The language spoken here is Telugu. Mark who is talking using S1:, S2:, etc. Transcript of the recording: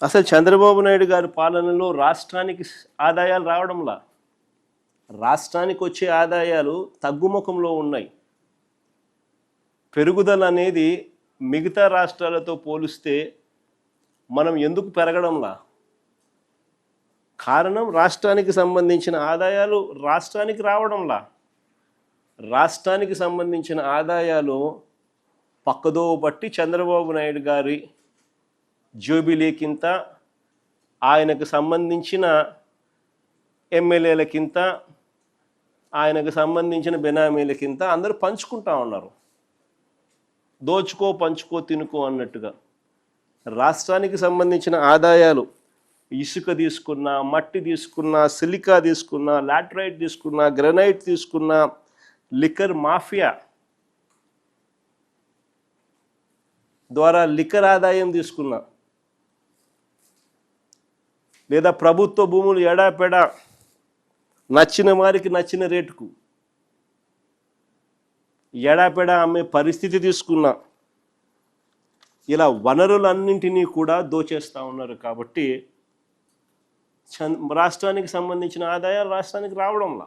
S1: అసలు చంద్రబాబు నాయుడు గారి పాలనలో రాష్ట్రానికి ఆదాయాలు రావడంలా, రాష్ట్రానికి వచ్చే ఆదాయాలు తగ్గుముఖంలో ఉన్నాయి. పెరుగుదల అనేది మిగతా రాష్ట్రాలతో పోలిస్తే మనం ఎందుకు పెరగడంలా? కారణం రాష్ట్రానికి సంబంధించిన ఆదాయాలు రాష్ట్రానికి రావడంలా. రాష్ట్రానికి సంబంధించిన ఆదాయాలు పక్కదోవ పట్టి చంద్రబాబు నాయుడు గారి జూబిలీకింత, ఆయనకు సంబంధించిన ఎమ్మెల్యేలకింత, ఆయనకు సంబంధించిన బెనామీలకింత అందరూ పంచుకుంటా ఉన్నారు. దోచుకో పంచుకో తినుకో అన్నట్టుగా. రాష్ట్రానికి సంబంధించిన ఆదాయాలు ఇసుక తీసుకున్నా, మట్టి తీసుకున్నా, సిలికా తీసుకున్నా, లాటరైట్ తీసుకున్నా, గ్రనైట్ తీసుకున్నా, లిక్కర్ మాఫియా ద్వారా లిక్కర్ ఆదాయం తీసుకున్నా, లేదా ప్రభుత్వ భూములు ఎడాపెడా నచ్చిన వారికి నచ్చిన రేటుకు ఎడాపెడా అమ్మే పరిస్థితి తీసుకున్నా, ఇలా వనరులన్నింటినీ కూడా దోచేస్తూ ఉన్నారు. కాబట్టి రాష్ట్రానికి సంబంధించిన ఆదాయాలు రాష్ట్రానికి రావడంలా.